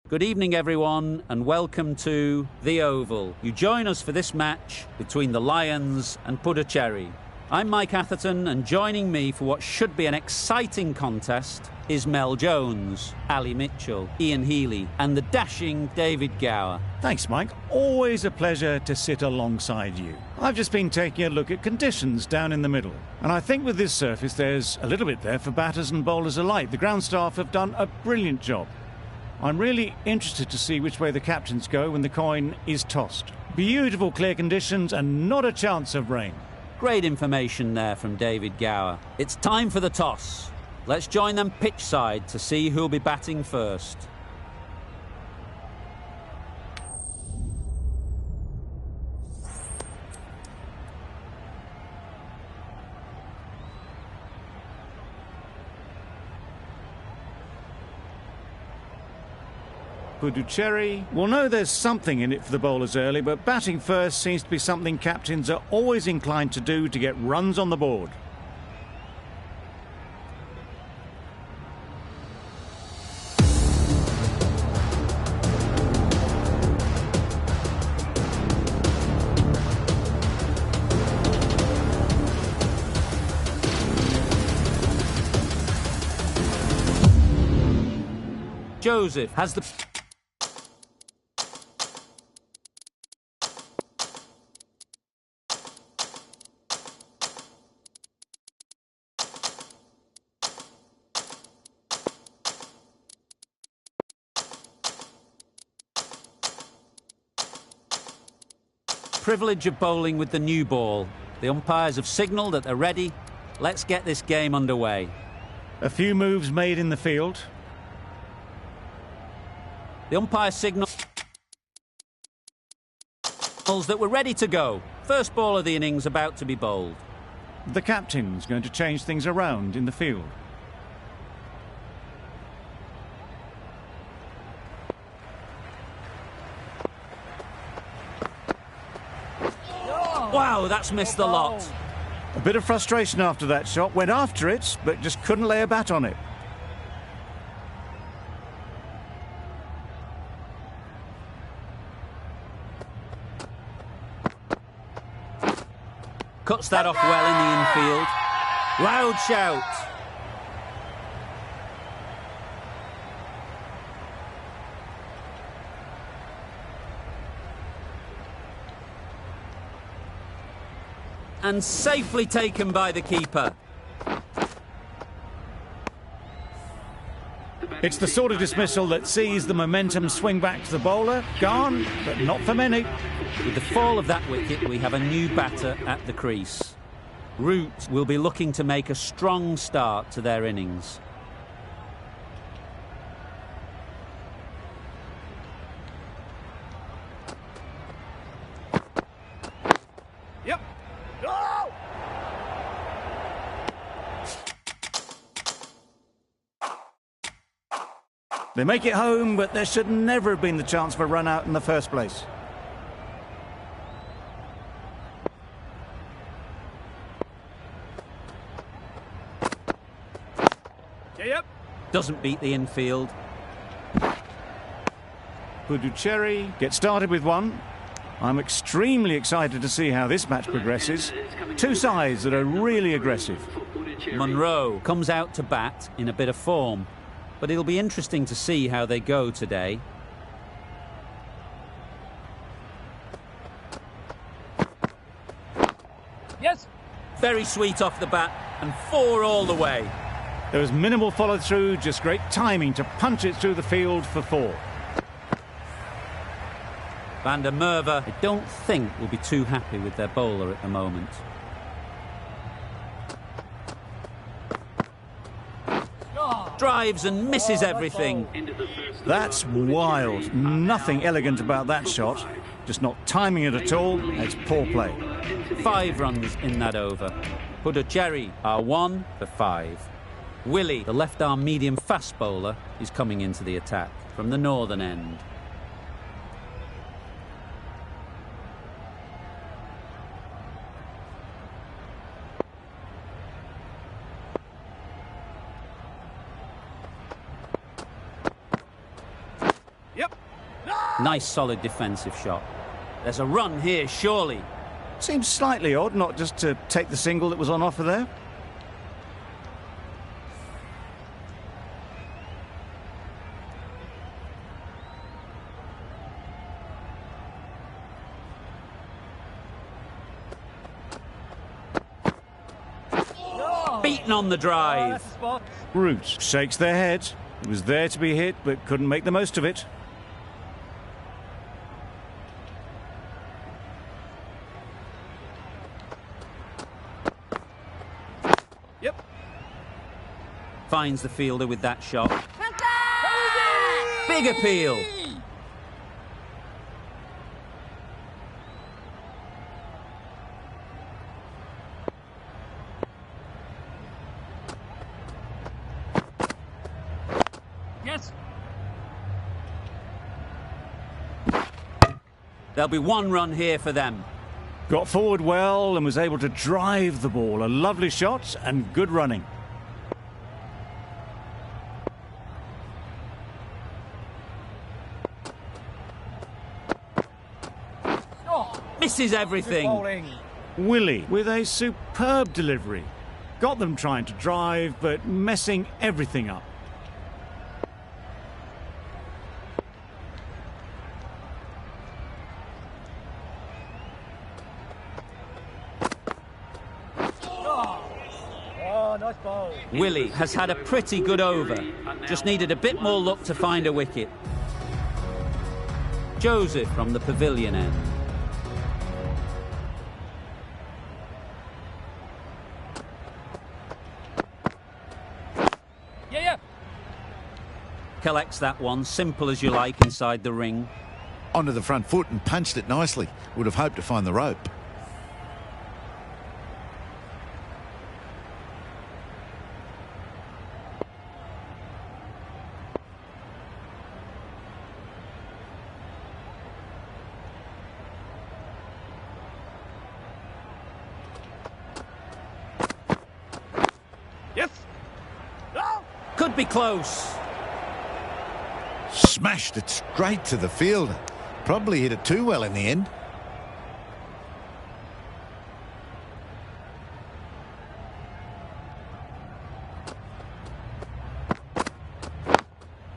Good evening, everyone, and welcome to The Oval. You join us for this match between the Lions and Puducherry. I'm Mike Atherton, and joining me for what should be an exciting contest is Mel Jones, Ali Mitchell, Ian Healy, and the dashing David Gower. Thanks, Mike. Always a pleasure to sit alongside you. I've just been taking a look at conditions down in the middle, and I think with this surface there's a little bit there for batters and bowlers alike. The ground staff have done a brilliant job. I'm really interested to see which way the captains go when the coin is tossed. Beautiful clear conditions and not a chance of rain. Great information there from David Gower. It's time for the toss. Let's join them pitch side to see who'll be batting first. Puducherry will know there's something in it for the bowlers early, but batting first seems to be something captains are always inclined to do to get runs on the board. Joseph has the privilege of bowling with the new ball. The umpires have signalled that they're ready. Let's get this game underway. A few moves made in the field. The umpire signals that we're ready to go. First ball of the innings about to be bowled. The captain's going to change things around in the field. Wow, that's missed the lot. A bit of frustration after that shot. Went after it, but just couldn't lay a bat on it. Cuts that off well in the infield. Loud shout. And safely taken by the keeper. It's the sort of dismissal that sees the momentum swing back to the bowler. Gone, but not for many. With the fall of that wicket, we have a new batter at the crease. Root will be looking to make a strong start to their innings. Yep. Go! They make it home, but there should never have been the chance for a run out in the first place. Yep. Doesn't beat the infield. Puducherry gets started with one. I'm extremely excited to see how this match progresses. Two sides that are really aggressive. Monroe comes out to bat in a bit of form, but it'll be interesting to see how they go today. Yes. Very sweet off the bat, and 4 all the way. There was minimal follow-through, just great timing to punch it through the field for 4. Van der Merwe, I don't think, will be too happy with their bowler at the moment. Drives and misses everything. That's wild. Nothing elegant about that shot. Just not timing it at all. It's poor play. 5 runs in that over. Puducherry are 1 for 5. Willie, the left-arm medium-fast bowler, is coming into the attack from the northern end. Yep. Nice solid defensive shot. There's a run here, surely. Seems slightly odd not just to take the single that was on offer there. Beaten on the drive. Root shakes their head. It was there to be hit, but couldn't make the most of it. Yep. Finds the fielder with that shot. Big appeal. Yes. There'll be one run here for them. Got forward well and was able to drive the ball. A lovely shot and good running. Misses everything. Willie with a superb delivery. Got them trying to drive, but messing everything up. Nice ball. Willie has had a pretty good over. Just needed a bit more luck to find a wicket. Joseph from the pavilion end. Yeah. Collects that one, simple as you like, inside the ring. Onto the front foot and punched it nicely. Would have hoped to find the rope. Yes. Oh. Could be close. Smashed it straight to the fielder. Probably hit it too well in the end.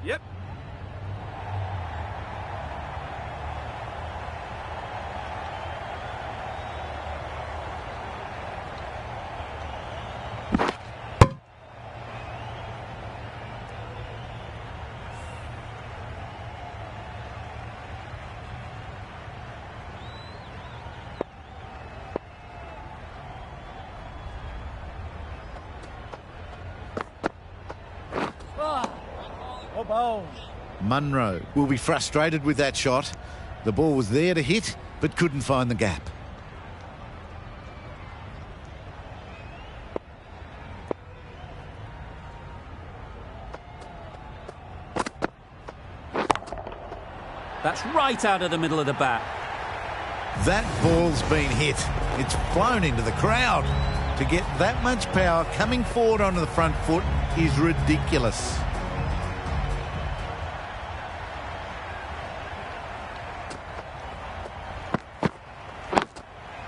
Yep. Munro will be frustrated with that shot. The ball was there to hit, but couldn't find the gap. That's right out of the middle of the bat. That ball's been hit. It's flown into the crowd. To get that much power coming forward onto the front foot is ridiculous.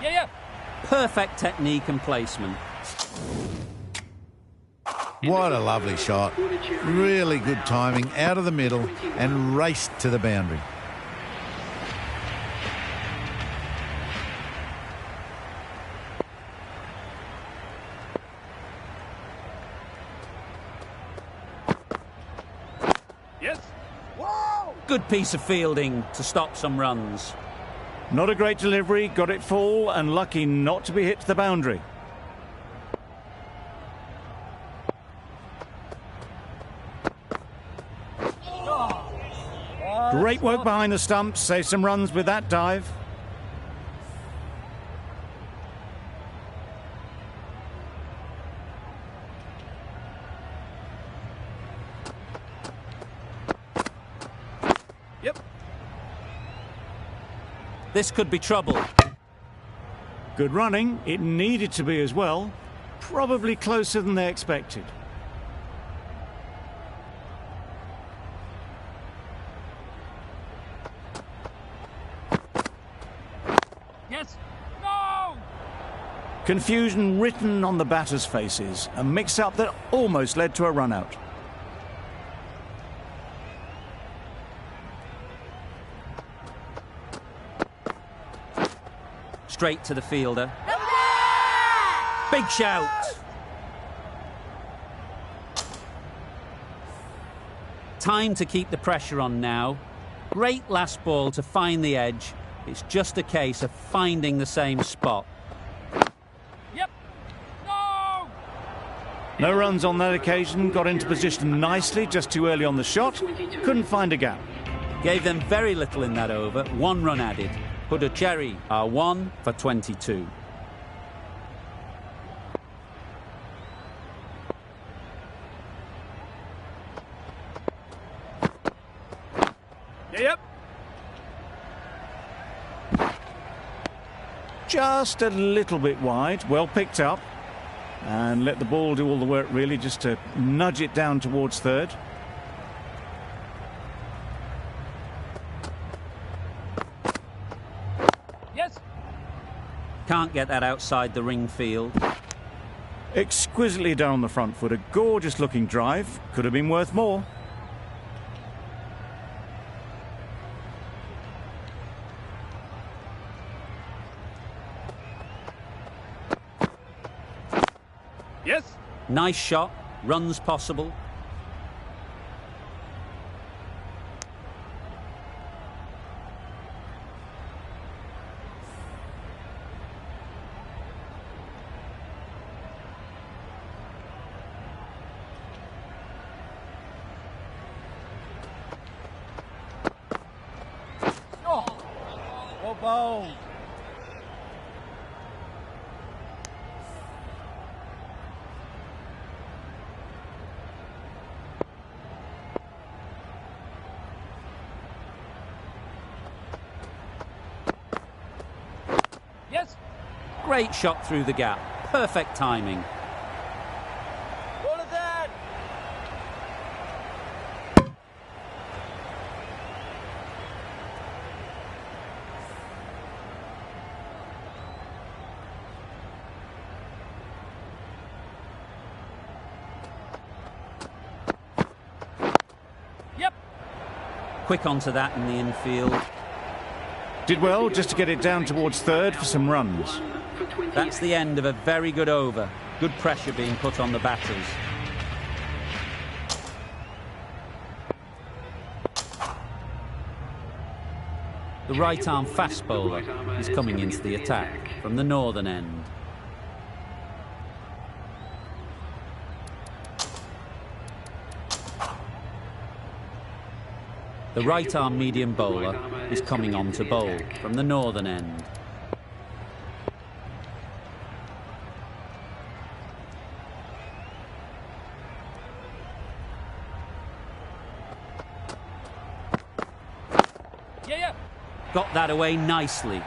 Yeah. Perfect technique and placement. What a lovely shot. Really good timing, out of the middle and raced to the boundary. Yes. Whoa. Good piece of fielding to stop some runs. Not a great delivery, got it full and lucky not to be hit to the boundary. Great work behind the stumps, saved some runs with that dive. Yep. This could be trouble. Good running, it needed to be as well. Probably closer than they expected. Yes. No! Confusion written on the batters' faces. A mix-up that almost led to a run-out. Straight to the fielder. Big shout. Time to keep the pressure on now. Great last ball to find the edge. It's just a case of finding the same spot. Yep. No! No runs on that occasion. Got into position nicely, just too early on the shot. Couldn't find a gap. Gave them very little in that over. 1 run added. Puducherry are 1 for 22. Yep. Just a little bit wide. Well picked up. And let the ball do all the work, really, just to nudge it down towards third. Yes. Can't get that outside the ring field. Exquisitely done on the front foot. A gorgeous looking drive. Could have been worth more. Yes. Nice shot. Runs possible. Oh. Well bowled. Yes. Great shot through the gap. Perfect timing. What is that? Yep. Quick onto that in the infield. Did well just to get it down towards third for some runs. That's the end of a very good over. Good pressure being put on the batters. The right-arm fast bowler is coming into the attack from the northern end. The right-arm medium bowler is coming on to bowl from the northern end. Yeah. Got that away nicely.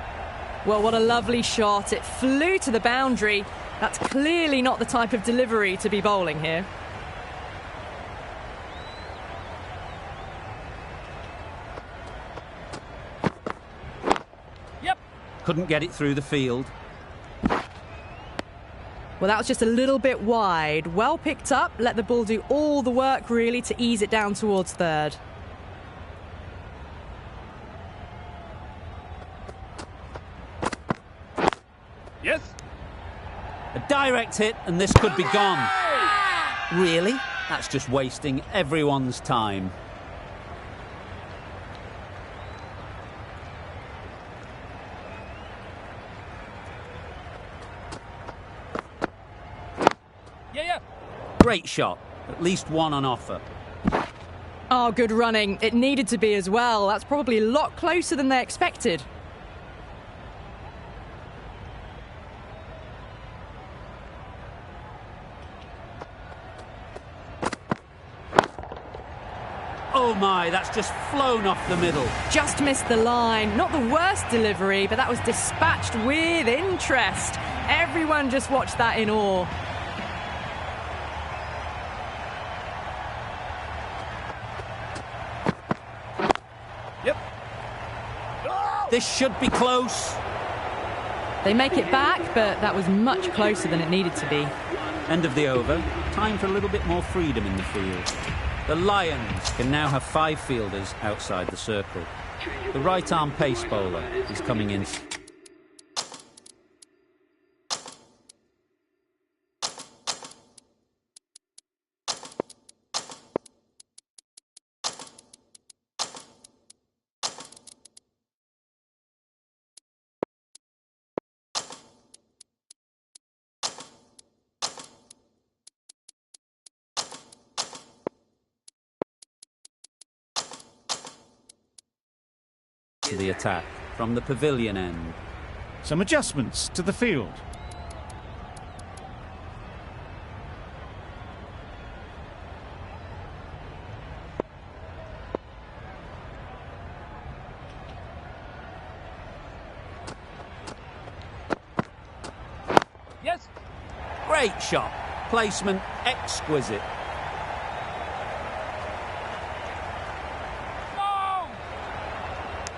Well, what a lovely shot. It flew to the boundary. That's clearly not the type of delivery to be bowling here. Yep. Couldn't get it through the field. Well, that was just a little bit wide. Well picked up. Let the ball do all the work, really, to ease it down towards third. Yes. A direct hit and this could be gone. Really? That's just wasting everyone's time. Yeah. Great shot. At least 1 on offer. Oh, good running. It needed to be as well. That's probably a lot closer than they expected. Oh my, that's just flown off the middle. Just missed the line. Not the worst delivery, but that was dispatched with interest. Everyone just watched that in awe. Yep. This should be close. They make it back, but that was much closer than it needed to be. End of the over. Time for a little bit more freedom in the field. The Lions can now have 5 fielders outside the circle. The right-arm pace bowler is coming in. To the attack from the pavilion end. Some adjustments to the field. Yes. Great shot. Placement exquisite.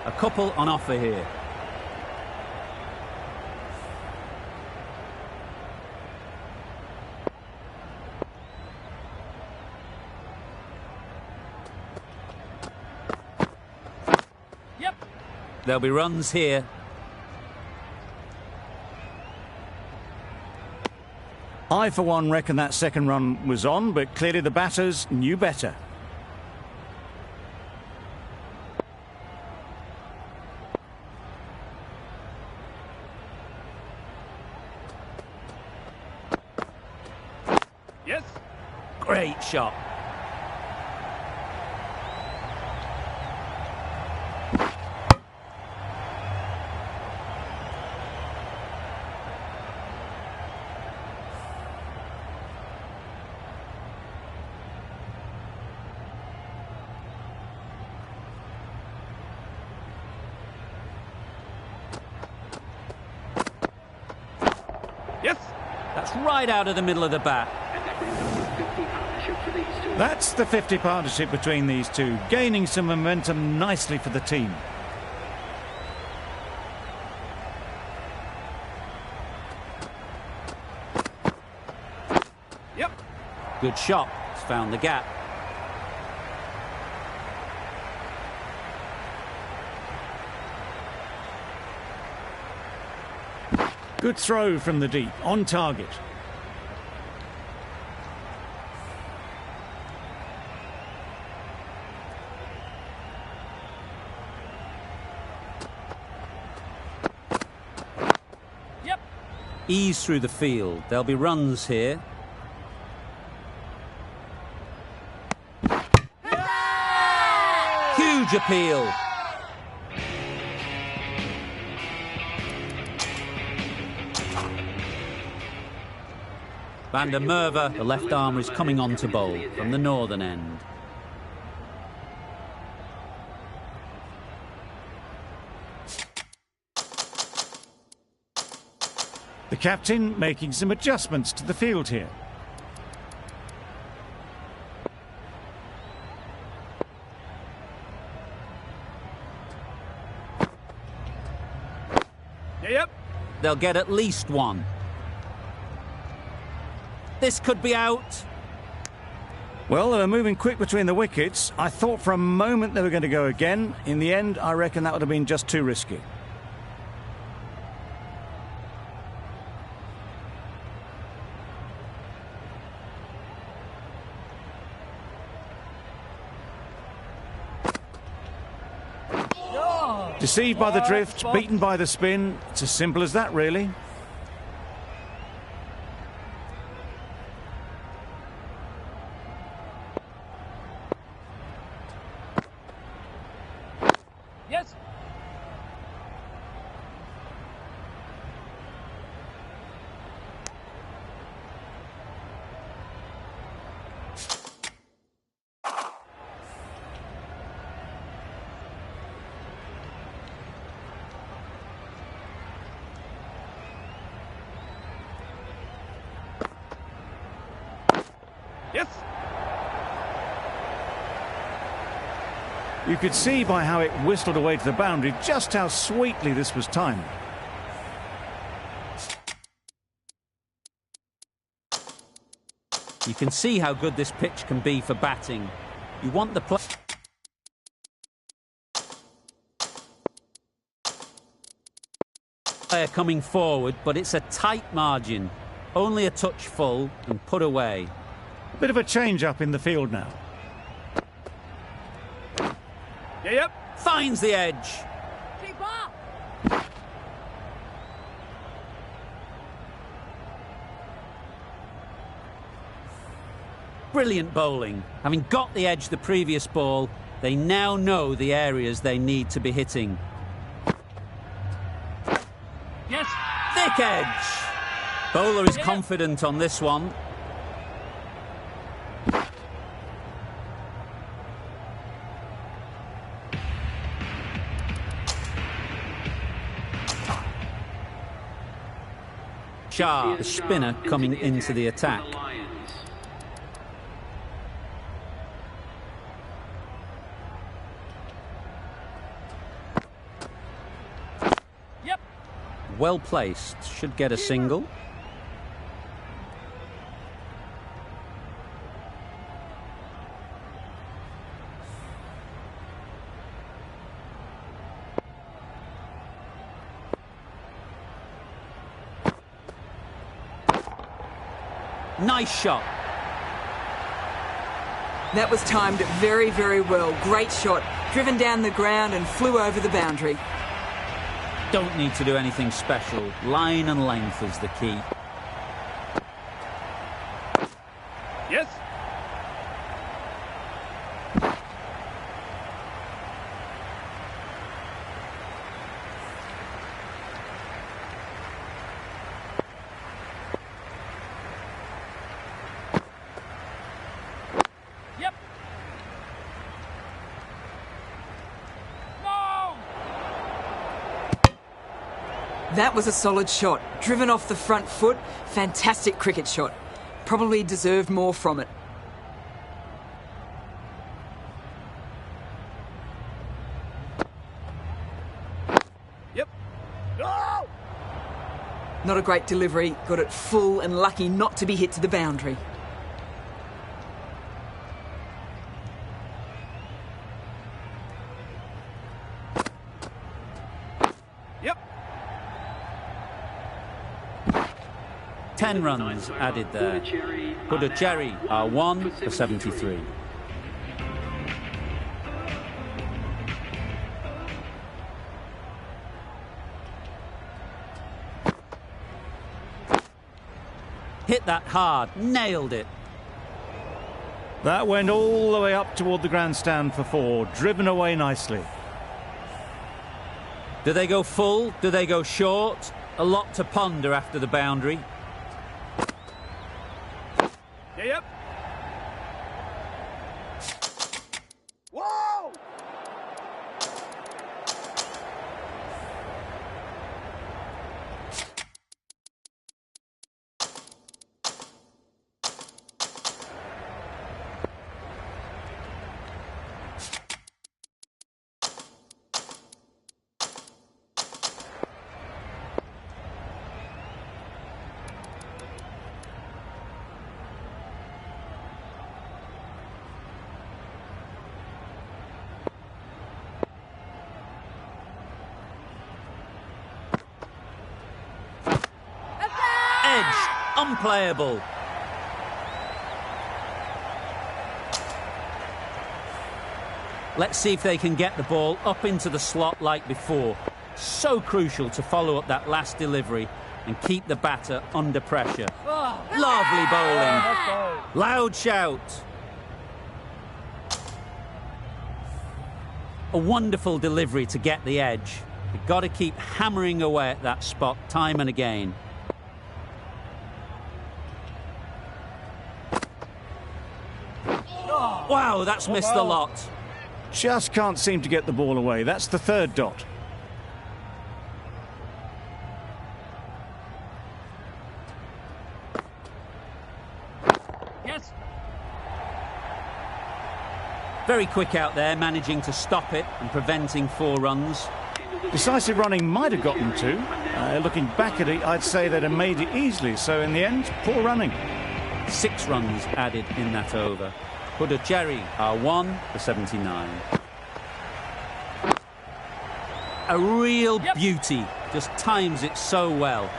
A couple on offer here. Yep. There'll be runs here. I, for one, reckon that second run was on, but clearly the batters knew better. Yes. Great shot. Yes. That's right out of the middle of the bat. That's the 50 partnership between these two, gaining some momentum nicely for the team. Yep. Good shot. It's found the gap. Good throw from the deep, on target. Yep. Ease through the field. There'll be runs here. Huge appeal. Van der Merwe, the left armer, is coming on to bowl from the northern end. The captain making some adjustments to the field here. Yep. They'll get at least one. This could be out. Well, they were moving quick between the wickets. I thought for a moment they were going to go again. In the end, I reckon that would have been just too risky. Deceived by the drift, beaten by the spin. It's as simple as that, really. Yes. Yes. You could see by how it whistled away to the boundary just how sweetly this was timed. You can see how good this pitch can be for batting. You want the player coming forward, but it's a tight margin. Only a touch full and put away. Bit of a change-up in the field now. Yep. Finds the edge. Brilliant bowling. Having got the edge the previous ball, they now know the areas they need to be hitting. Yes. Thick edge. Bowler is confident on this one. Shah, the spinner, coming into the attack. Yep. Well placed. Should get a single. Nice shot. That was timed very, very well. Great shot. Driven down the ground and flew over the boundary. Don't need to do anything special. Line and length is the key. Yes. Yep. No. That was a solid shot. Driven off the front foot. Fantastic cricket shot. Probably deserved more from it. Yep. No. Not a great delivery. Got it full and lucky not to be hit to the boundary. Yep. 10 runs added there. Puducherry are 1 for 73. Hit that hard, nailed it. That went all the way up toward the grandstand for 4, driven away nicely. Do they go full? Do they go short? A lot to ponder after the boundary. Yep. Whoa! Edge, unplayable. Let's see if they can get the ball up into the slot like before. So crucial to follow up that last delivery and keep the batter under pressure. Lovely bowling. Loud shout. A wonderful delivery to get the edge. You've got to keep hammering away at that spot time and again. Wow, that's missed the lot. Just can't seem to get the ball away. That's the 3rd dot. Yes. Very quick out there, managing to stop it and preventing 4 runs. Decisive running might have gotten 2. Looking back at it, I'd say they'd have made it easily. So in the end, poor running. 6 runs added in that over. Puducherry are 1 for 79. A real beauty, just times it so well.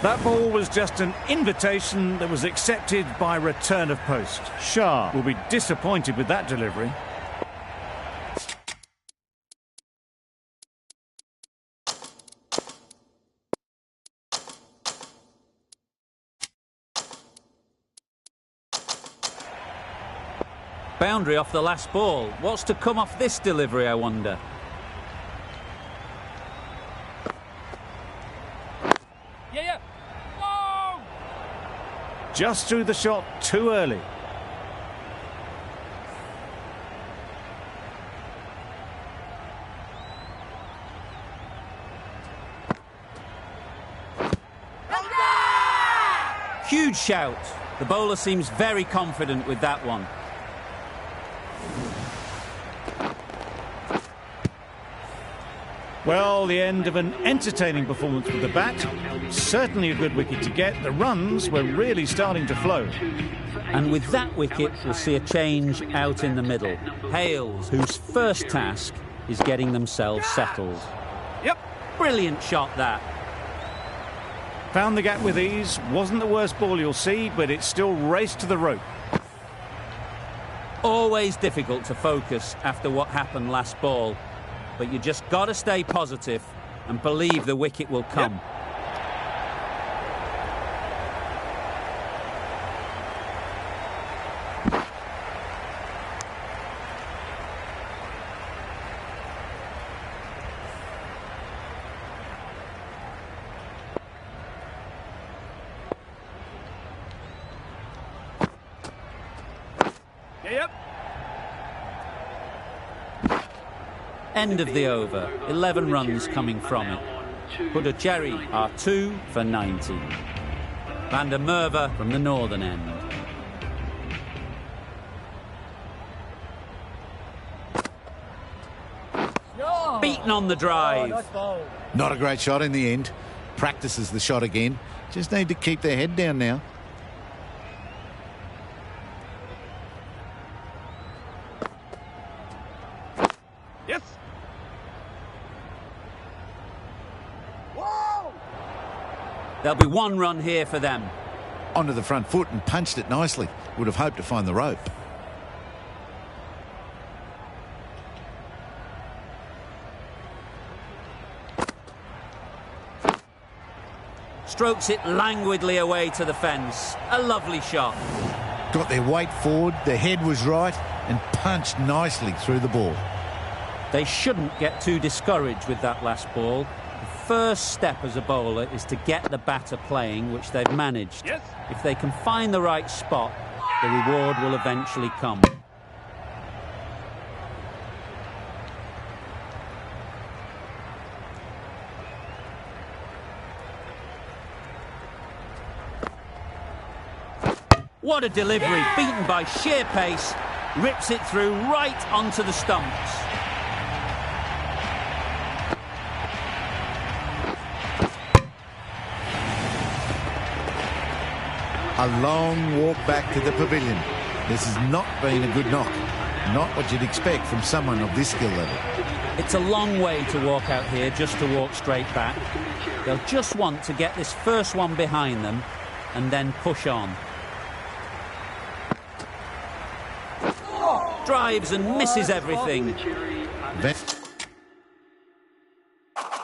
That ball was just an invitation that was accepted by return of post. Shah will be disappointed with that delivery. Boundary off the last ball. What's to come off this delivery, I wonder? Yeah. Whoa! Just threw the shot too early. Huge shout. The bowler seems very confident with that one. Well, the end of an entertaining performance with the bat. Certainly a good wicket to get. The runs were really starting to flow. And with that wicket, we'll see a change out in the middle. Hales, whose first task is getting themselves settled. Yep. Brilliant shot, that. Found the gap with ease. Wasn't the worst ball you'll see, but it still raced to the rope. Always difficult to focus after what happened last ball. But you just got to stay positive and believe the wicket will come. Yep. Yep. End of the over. 11 runs coming from it. Puducherry are 2 for 90. Van der Merwe from the northern end. Beaten on the drive. Not a great shot in the end. Practices the shot again. Just need to keep their head down now. Yes. Whoa! There'll be 1 run here for them. Onto the front foot and punched it nicely. Would have hoped to find the rope. Strokes it languidly away to the fence. A lovely shot. Got their weight forward, their head was right, and punched nicely through the ball. They shouldn't get too discouraged with that last ball. The first step as a bowler is to get the batter playing, which they've managed. Yes. If they can find the right spot, the reward will eventually come. What a delivery, beaten by sheer pace, rips it through right onto the stumps. A long walk back to the pavilion. This has not been a good knock. Not what you'd expect from someone of this skill level. It's a long way to walk out here just to walk straight back. They'll just want to get this first one behind them and then push on. Drives and misses everything. Van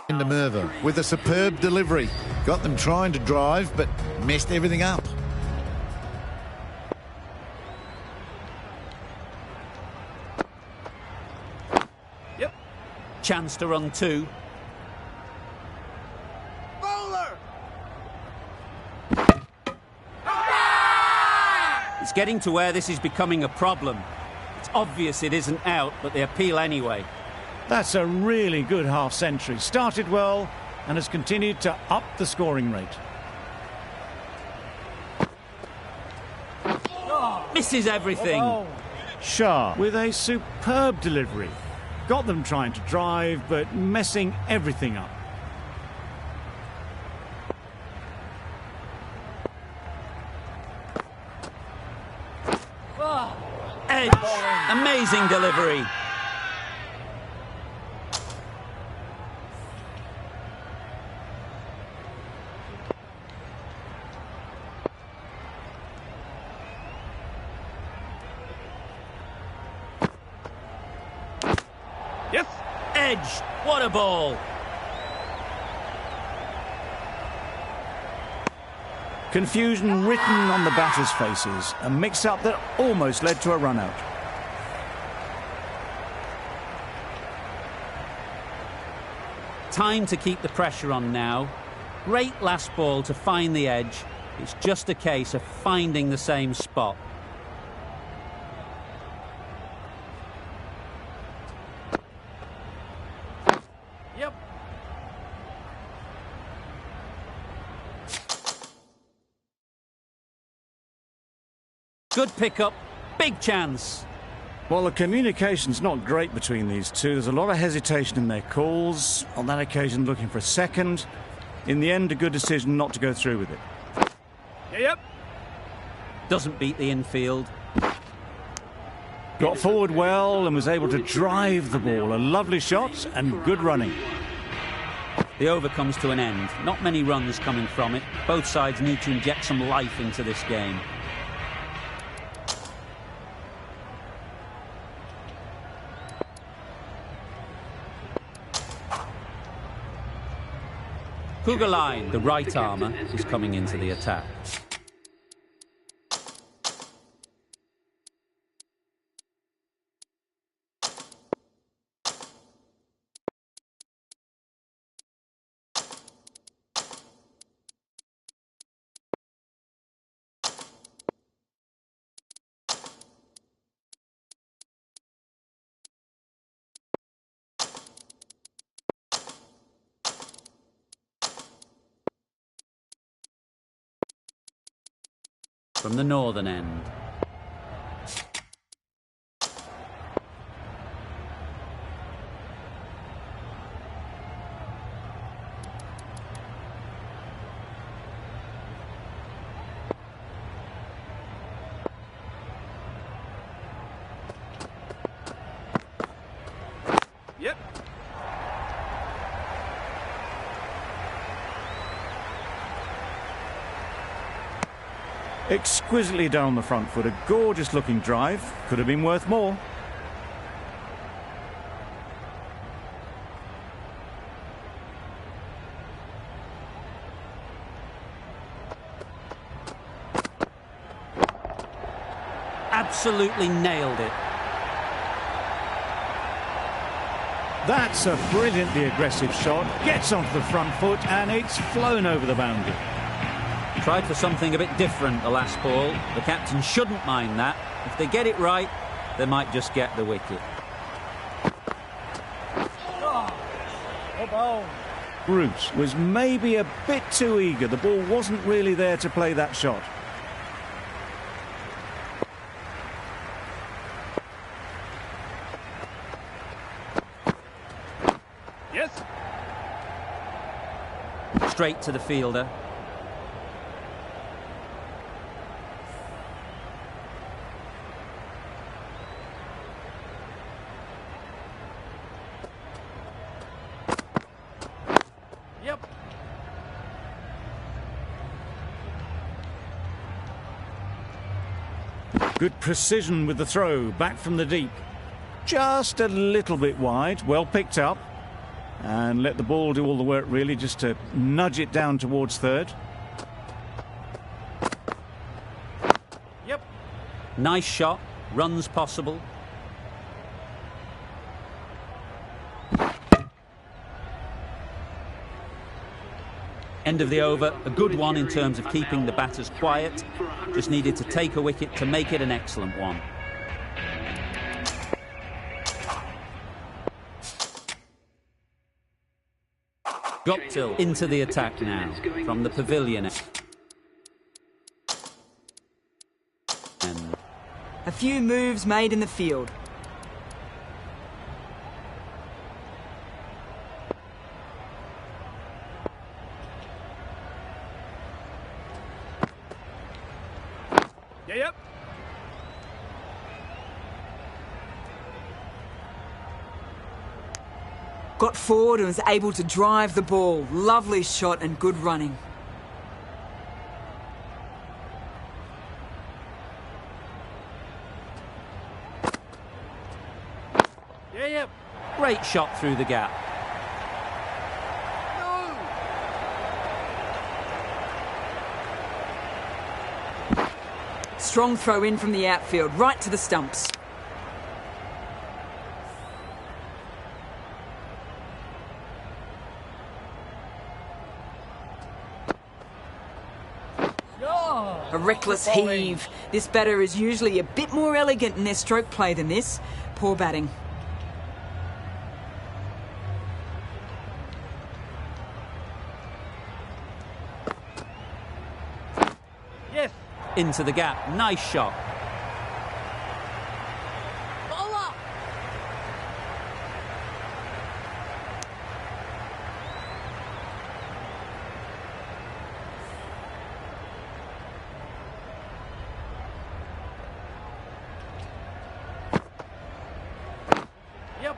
der Merwe with a superb delivery. Got them trying to drive, but messed everything up. Yep. Chance to run 2. Bowler! It's getting to where this is becoming a problem. It's obvious it isn't out, but they appeal anyway. That's a really good half-century. Started well and has continued to up the scoring rate. Misses everything. Shah with a superb delivery. Got them trying to drive, but messing everything up. Edge. Amazing delivery. Yes. Edge. What a ball. Confusion written on the batters' faces. A mix-up that almost led to a run-out. Time to keep the pressure on now. Great last ball to find the edge. It's just a case of finding the same spot. Yep. Good pickup. Big chance. Well, the communication's not great between these two. There's a lot of hesitation in their calls. On that occasion, looking for a second. In the end, a good decision not to go through with it. Yep. Doesn't beat the infield. Got forward well and was able to drive the ball. A lovely shot and good running. The over comes to an end. Not many runs coming from it. Both sides need to inject some life into this game. Kugelheim, the right armour, is coming into the attack. From the northern end. Yep. Exquisitely down the front foot. A gorgeous looking drive. Could have been worth more. Absolutely nailed it. That's a brilliantly aggressive shot. Gets onto the front foot and it's flown over the boundary. Tried for something a bit different the last ball. The captain shouldn't mind that. If they get it right, they might just get the wicket. Bruce was maybe a bit too eager. The ball wasn't really there to play that shot. Yes. Straight to the fielder. Yep. Good precision with the throw, back from the deep. Just a little bit wide, well picked up. And let the ball do all the work really, just to nudge it down towards third. Yep. Nice shot. Runs possible. End of the over. A good one in terms of keeping the batters quiet. Just needed to take a wicket to make it an excellent one. Guptill into the attack now from the pavilion. And A few moves made in the field. Yep. Got forward and was able to drive the ball. Lovely shot and good running. Yep. Great shot through the gap. Strong throw in from the outfield, right to the stumps. A reckless heave. This batter is usually a bit more elegant in their stroke play than this. Poor batting. Yes. Into the gap. Nice shot. Bowler. Yep.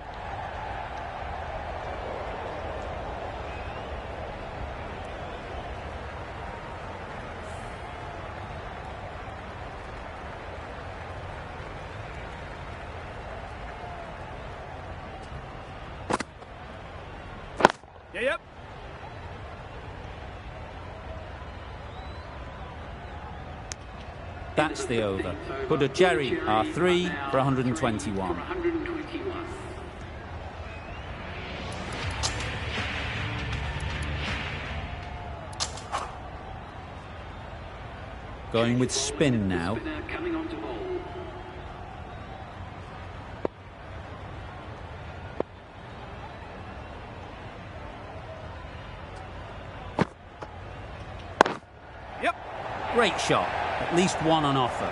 Yep. That's the over. Puducherry are 3 for 121. Going with spin now. Yep. Great shot. At least one on offer.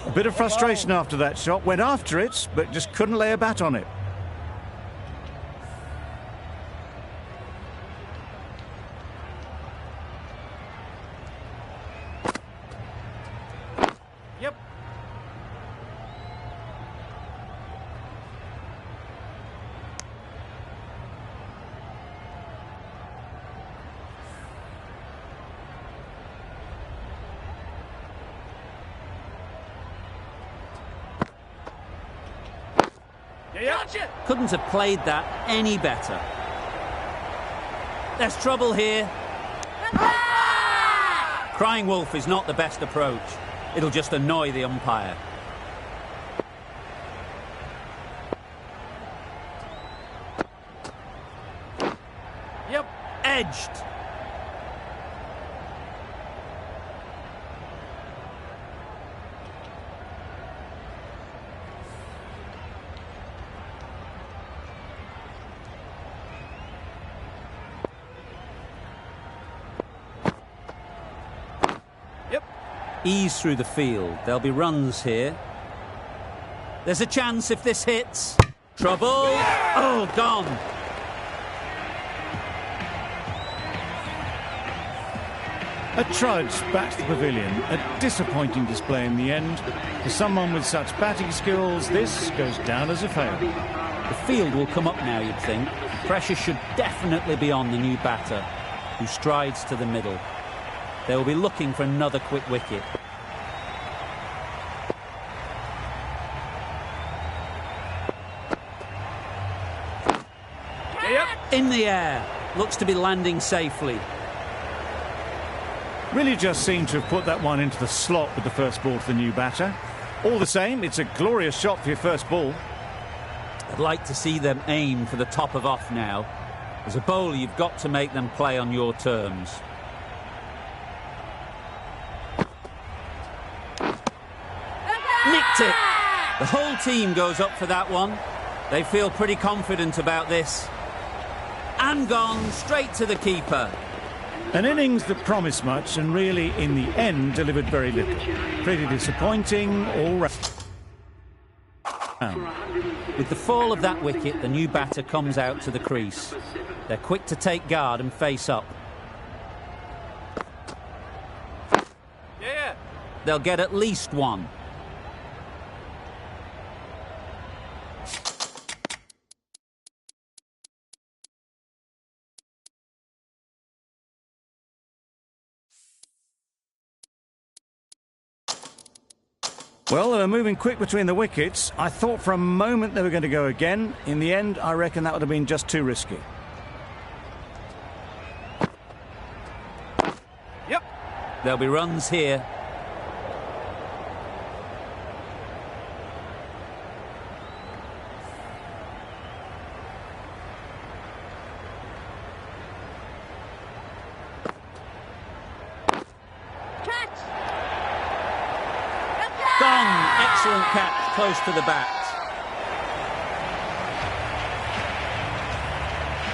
A bit of frustration after that shot. Went after it, but just couldn't lay a bat on it. Yep. Yep. Couldn't have played that any better. There's trouble here. Crying wolf is not the best approach. It'll just annoy the umpire. Yep. Edged. Yep. Ease through the field. There'll be runs here. There's a chance if this hits. Trouble. Oh, gone. A trudge back to the pavilion. A disappointing display in the end. For someone with such batting skills, this goes down as a fail. The field will come up now, you'd think. Pressure should definitely be on the new batter, who strides to the middle. They will be looking for another quick wicket. Yep. In the air. Looks to be landing safely. Really just seemed to have put that one into the slot with the first ball to the new batter. All the same, it's a glorious shot for your first ball. I'd like to see them aim for the top of off now. As a bowler, you've got to make them play on your terms. Nicked it. The whole team goes up for that one. They feel pretty confident about this. And gone straight to the keeper. An innings that promised much and really, in the end, delivered very little. Pretty disappointing all round. With the fall of that wicket, the new batter comes out to the crease. They're quick to take guard and face up. Yeah. They'll get at least one. Well, they were moving quick between the wickets. I thought for a moment they were going to go again. In the end, I reckon that would have been just too risky. Yep. There'll be runs here. Gone. Excellent catch, close to the bat.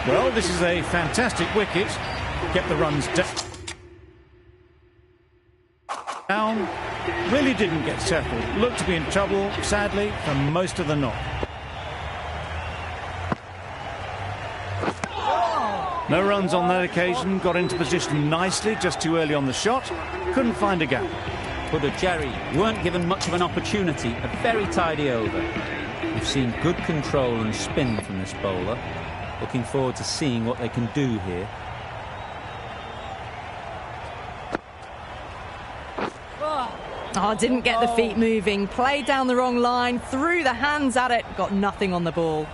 Well, this is a fantastic wicket. Kept the runs down. Really didn't get settled. Looked to be in trouble, sadly, for most of the knock. No runs on that occasion. Got into position nicely, just too early on the shot. Couldn't find a gap. Cherry weren't given much of an opportunity. A very tidy over. We've seen good control and spin from this bowler. Looking forward to seeing what they can do here. Oh, didn't get the feet moving. Played down the wrong line. Threw the hands at it. Got nothing on the ball.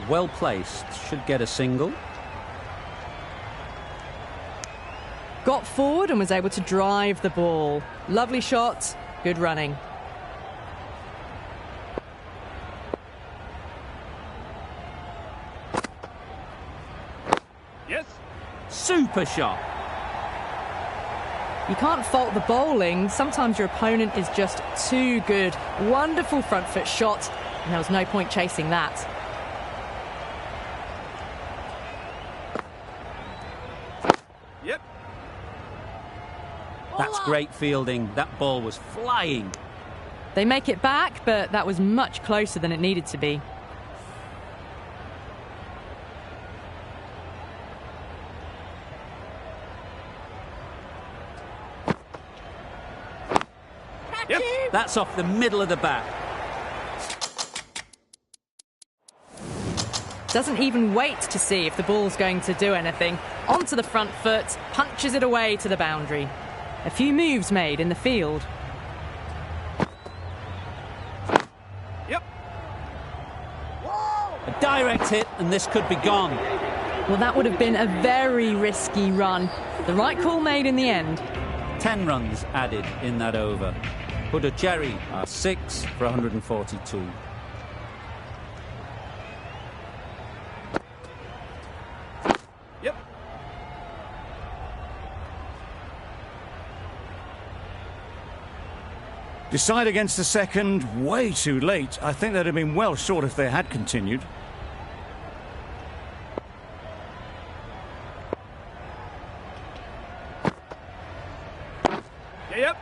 Well placed, should get a single. Got forward and was able to drive the ball. Lovely shot, good running. Yes. Super shot. You can't fault the bowling. Sometimes your opponent is just too good. Wonderful front foot shot, and there was no point chasing that. Yep. That's great fielding. That ball was flying. They make it back, but that was much closer than it needed to be. Yep. That's off the middle of the bat. Doesn't even wait to see if the ball's going to do anything. Onto the front foot, punches it away to the boundary. A few moves made in the field. Yep. A direct hit, and this could be gone. Well, that would have been a very risky run. The right call made in the end. 10 runs added in that over. Cherry are 6 for 142. Yep. Decide against the second, way too late. I think they'd have been well short if they had continued. Yep.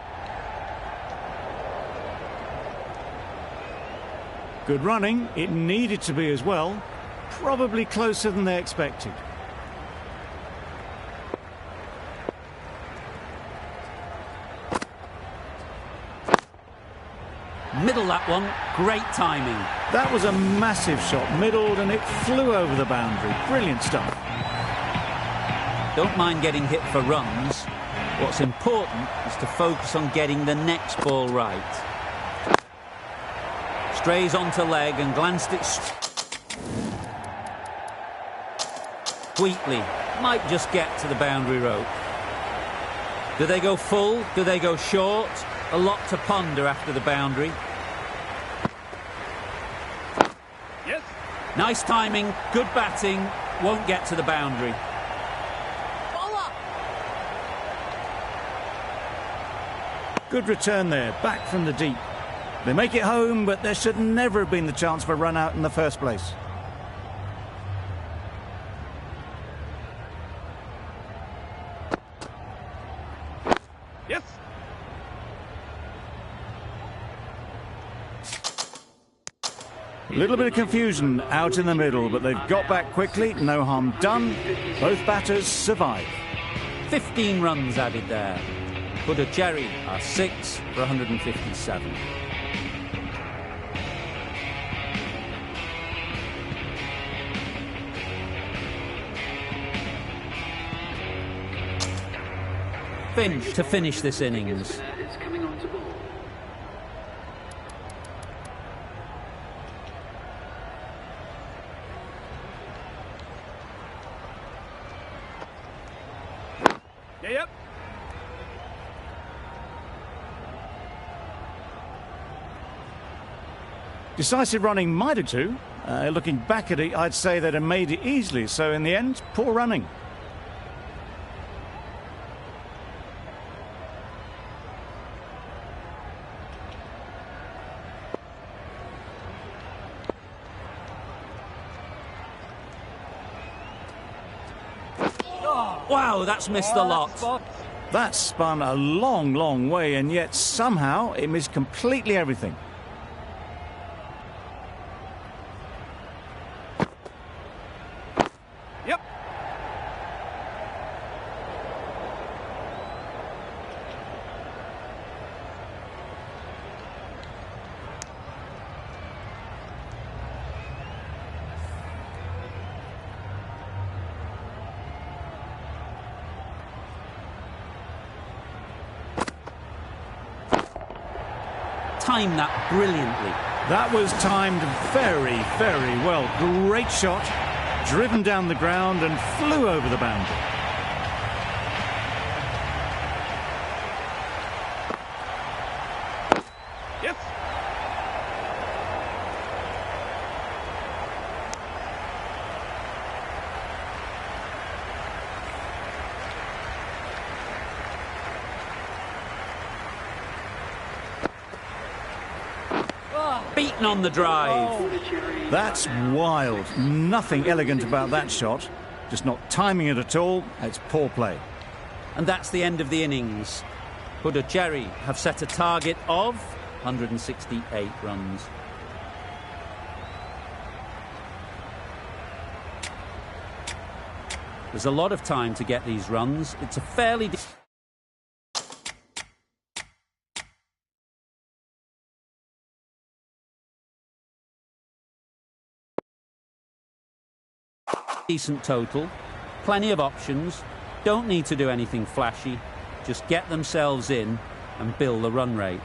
Good running. It needed to be as well. Probably closer than they expected. Middle that one. Great timing. That was a massive shot, middled, and it flew over the boundary. Brilliant stuff. Don't mind getting hit for runs. What's important is to focus on getting the next ball right. Strays onto leg and glanced it sweetly. Might just get to the boundary rope. Do they go full? Do they go short? A lot to ponder after the boundary. Yes. Nice timing, good batting, won't get to the boundary. Good return there, back from the deep. They make it home, but there should never have been the chance for a run out in the first place. A little bit of confusion out in the middle, but they've got back quickly. No harm done. Both batters survive. 15 runs added there. Puducherry are 6 for 157. Finch to finish this innings. Yep. Decisive running might have too. Looking back at it, I'd say they'd have made it easily. So in the end, poor running. Wow, that's missed the lot. That spun a long, long way, and yet somehow it missed completely everything. Yep. Timed that brilliantly. That was timed very, very well. Great shot, driven down the ground and flew over the boundary. Yep. Beaten on the drive. That's wild. Nothing elegant about that shot. Just not timing it at all. It's poor play. And that's the end of the innings. Puducherry have set a target of 168 runs. There's a lot of time to get these runs. It's a fairly decent total, plenty of options, don't need to do anything flashy, just get themselves in and build the run rate.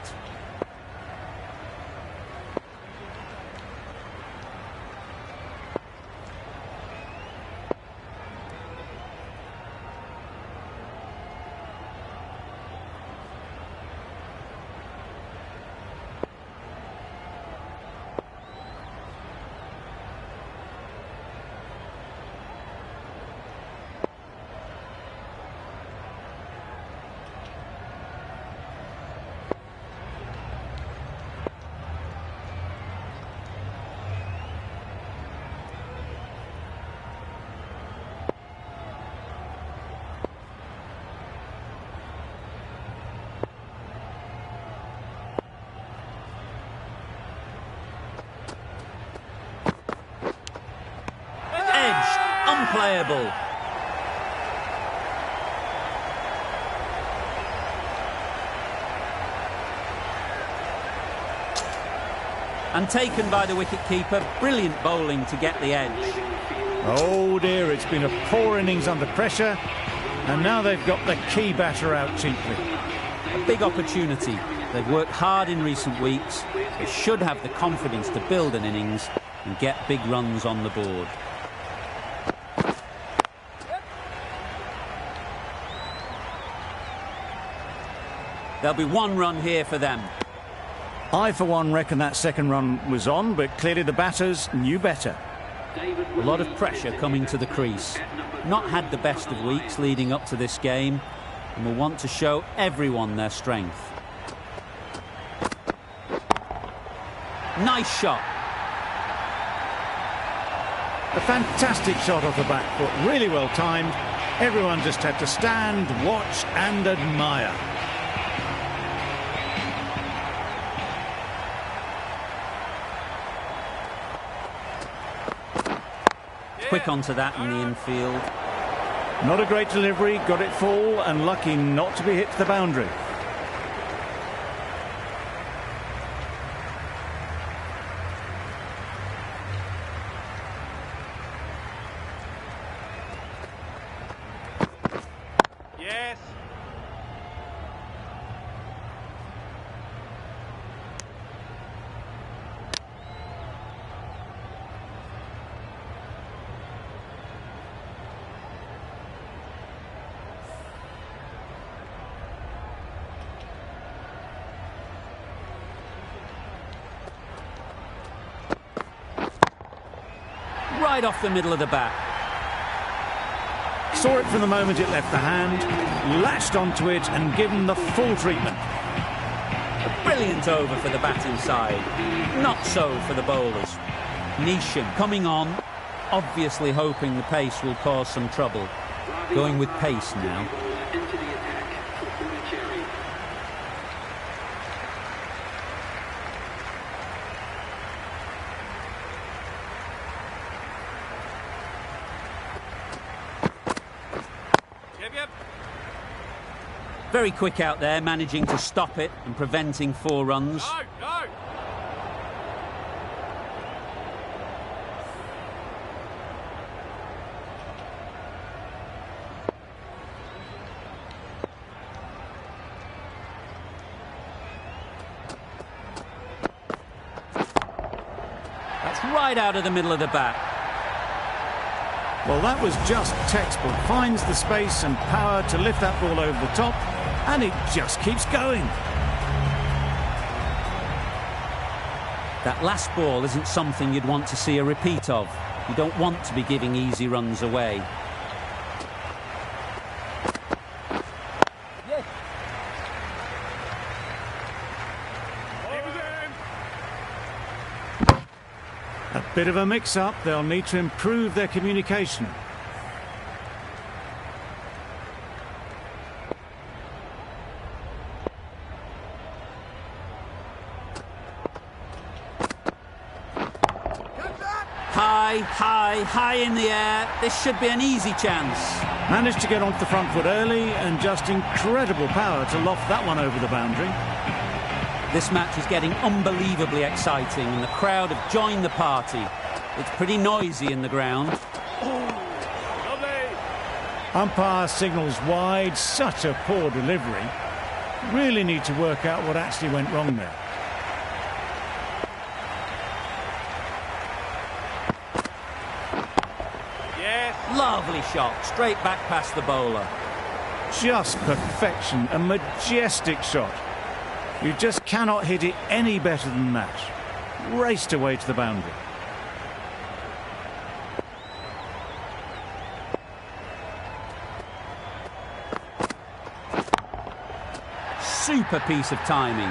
Unplayable. And taken by the wicket-keeper. Brilliant bowling to get the edge. Oh dear, it's been a poor innings under pressure, and now they've got the key batter out cheaply. A big opportunity. They've worked hard in recent weeks. They should have the confidence to build an innings and get big runs on the board. There'll be one run here for them. I, for one, reckon that second run was on, but clearly the batters knew better. A lot of pressure coming to the crease. Not had the best of weeks leading up to this game, and will want to show everyone their strength. Nice shot. A fantastic shot off the back foot, really well timed. Everyone just had to stand, watch and admire. quick onto that in the infield. Not a great delivery, got it full and lucky not to be hit to the boundary. Yes. Right off the middle of the bat. Saw it from the moment it left the hand, latched onto it and given the full treatment. A brilliant over for the batting side. Not so for the bowlers. Neesham coming on, obviously hoping the pace will cause some trouble. Going with pace now. Very quick out there, managing to stop it and preventing 4 runs. No, no. That's right out of the middle of the bat. Well, that was just textbook. Finds the space and power to lift that ball over the top, and it just keeps going. That last ball isn't something you'd want to see a repeat of. You don't want to be giving easy runs away. Yes. A bit of a mix-up. They'll need to improve their communication. High in the air. This should be an easy chance. Managed to get onto the front foot early and just incredible power to loft that one over the boundary. This match is getting unbelievably exciting and the crowd have joined the party. It's pretty noisy in the ground. Lovely. Umpire signals wide. Such a poor delivery. Really need to work out what actually went wrong there. Lovely shot, straight back past the bowler. Just perfection, a majestic shot. You just cannot hit it any better than that. Raced away to the boundary. Super piece of timing.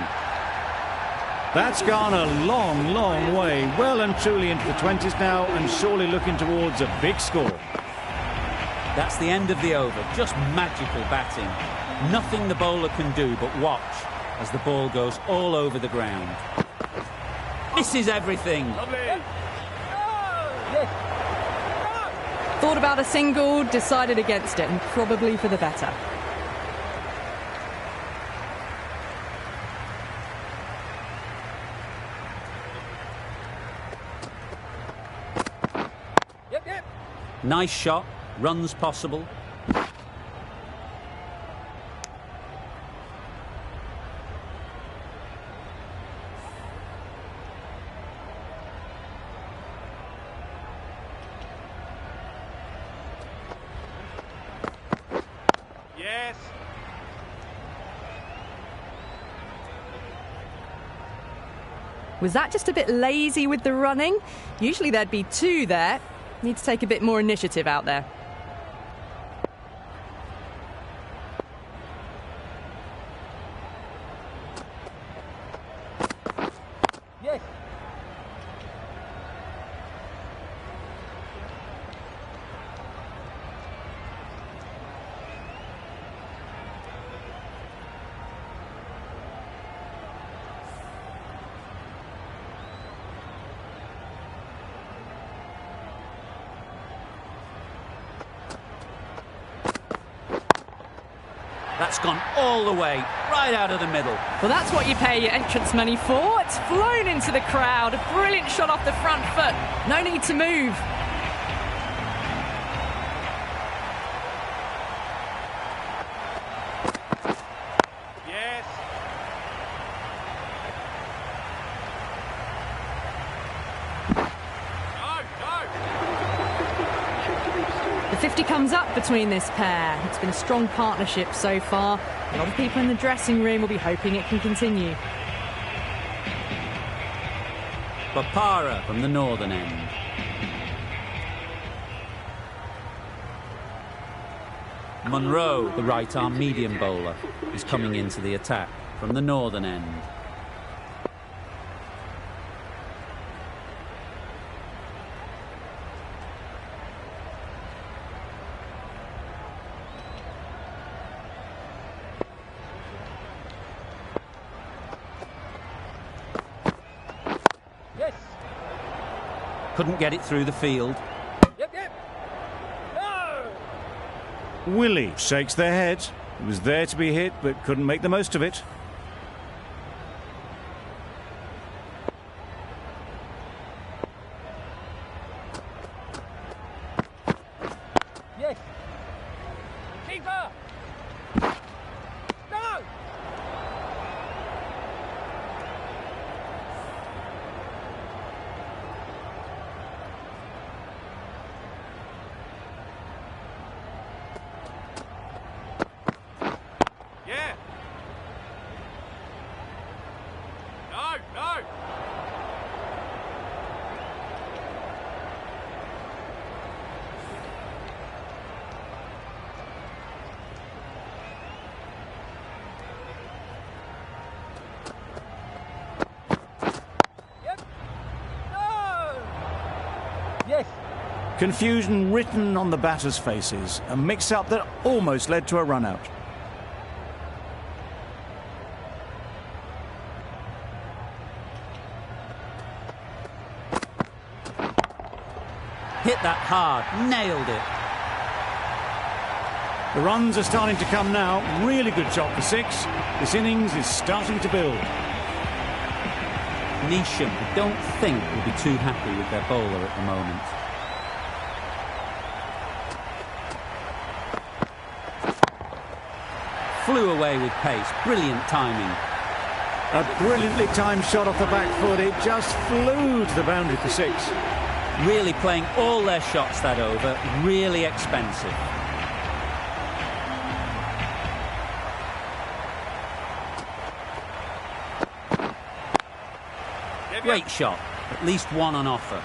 That's gone a long, long way. Well and truly into the 20s now and surely looking towards a big score. That's the end of the over. Just magical batting. Nothing the bowler can do but watch as the ball goes all over the ground. Misses everything. Lovely. Thought about a single, decided against it, and probably for the better. Yep. Nice shot. Runs possible. Yes. Was that just a bit lazy with the running? Usually there'd be 2 there. Need to take a bit more initiative out there. Yes. That's gone all the way, right out of the middle. Well, that's what you pay your entrance money for. It's flown into the crowd. A brilliant shot off the front foot. No need to move. Yes. The 50 comes up between this pair. It's been a strong partnership so far. A lot of people in the dressing room will be hoping it can continue. Papara from the northern end. Monroe, the right-arm medium bowler, is coming into the attack from the northern end. Yes. Couldn't get it through the field. Yep, yep. No. Willie shakes their head. It was there to be hit, but couldn't make the most of it. Yes. Keeper. No. Yeah. No, no. Yep. No. Yes. Confusion written on the batters' faces. A mix-up that almost led to a run-out. Hit that hard, nailed it. The runs are starting to come now. Really good shot for 6. This innings is starting to build. Neesham, I don't think, will be too happy with their bowler at the moment. Flew away with pace, brilliant timing. A brilliantly timed shot off the back foot. It just flew to the boundary for 6. Really playing all their shots that over, really expensive. Yep, Great yep. shot, at least one on offer.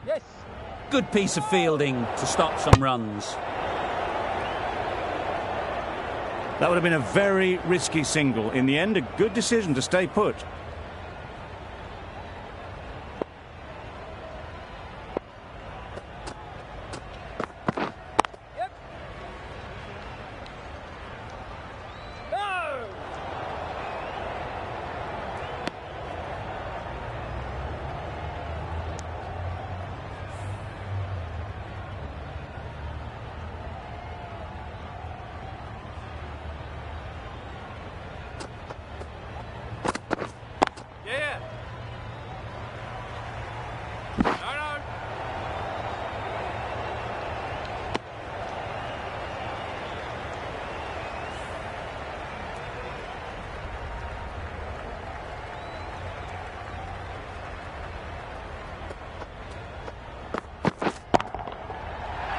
Yes. Good piece of fielding to stop some runs. That would have been a very risky single. In the end, a good decision to stay put. Yep. No. Yeah. No, no.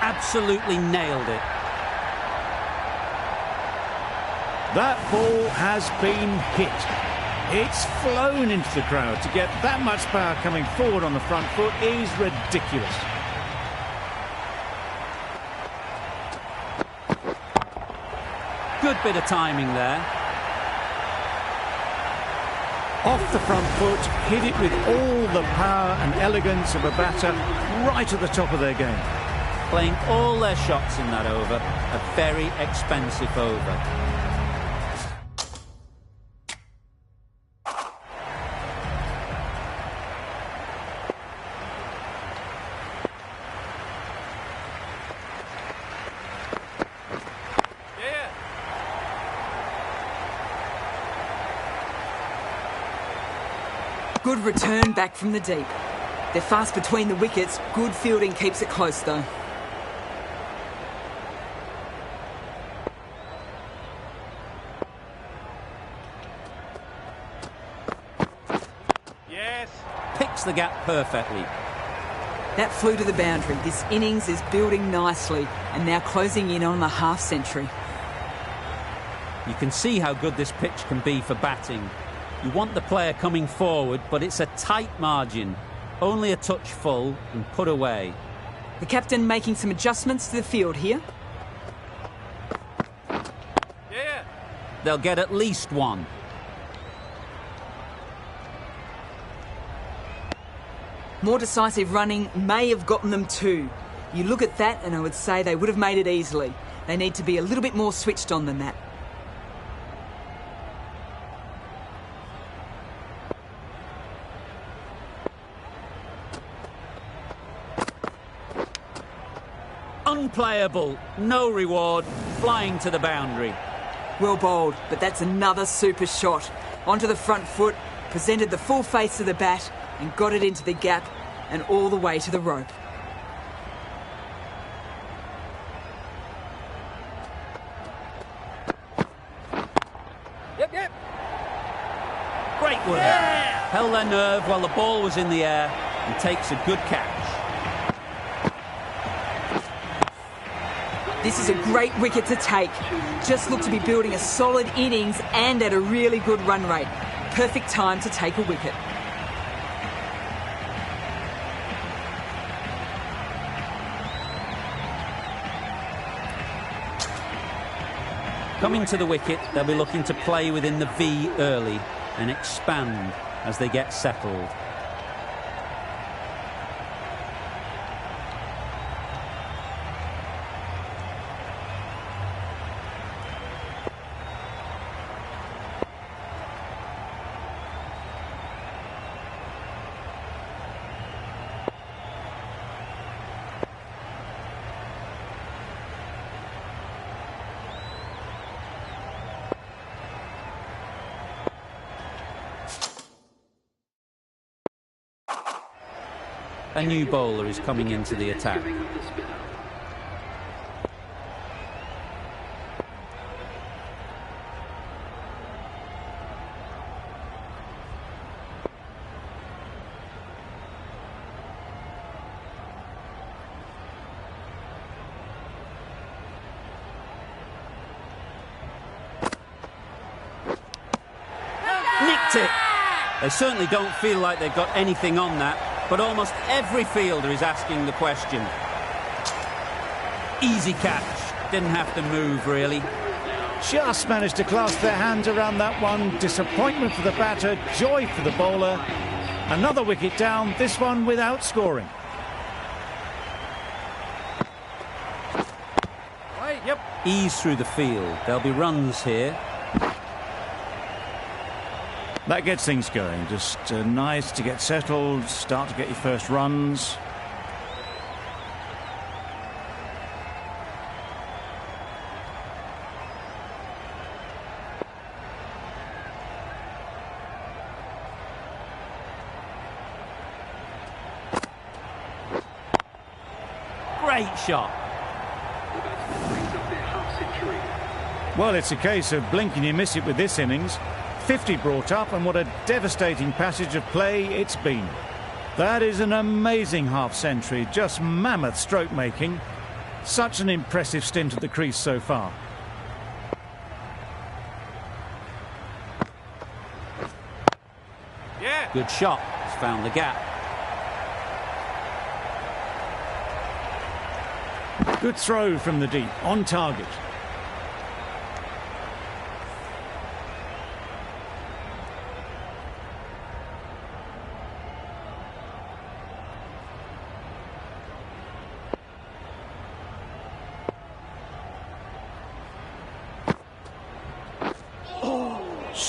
Absolutely nailed it. That ball has been hit. It's flown into the crowd. To get that much power coming forward on the front foot is ridiculous. Good bit of timing there. Off the front foot, hit it with all the power and elegance of a batter right at the top of their game. playing all their shots in that over. A very expensive over. Good return back from the deep. They're fast between the wickets. Good fielding keeps it close, though. Yes. Picks the gap perfectly. That flew to the boundary. This innings is building nicely and now closing in on the half-century. You can see how good this pitch can be for batting. You want the player coming forward, but it's a tight margin. Only a touch full and put away. The captain making some adjustments to the field here. Yeah. They'll get at least one. More decisive running may have gotten them two. You look at that and I would say they would have made it easily. They need to be a little bit more switched on than that. Unplayable, no reward, flying to the boundary. Well bowled, but that's another super shot. Onto the front foot, presented the full face of the bat and got it into the gap and all the way to the rope. Yep. Great work. Yeah. Held their nerve while the ball was in the air and takes a good catch. This is a great wicket to take. Just look to be building a solid innings and at a really good run rate. Perfect time to take a wicket. Coming to the wicket, they'll be looking to play within the V early and expand as they get settled. A new bowler is coming into the attack. Nicked it! They certainly don't feel like they've got anything on that. But almost every fielder is asking the question. Easy catch. Didn't have to move, really. Just managed to clasp their hands around that one. Disappointment for the batter, joy for the bowler. Another wicket down, this one without scoring. Yep. Ease through the field. There'll be runs here. That gets things going. Just nice to get settled, start to get your first runs. Great shot. Well, it's a case of blink and you miss it with this innings. 50 brought up, and what a devastating passage of play it's been. That is an amazing half-century, just mammoth stroke making. Such an impressive stint at the crease so far. Yeah. Good shot. He's found the gap. Good throw from the deep, on target.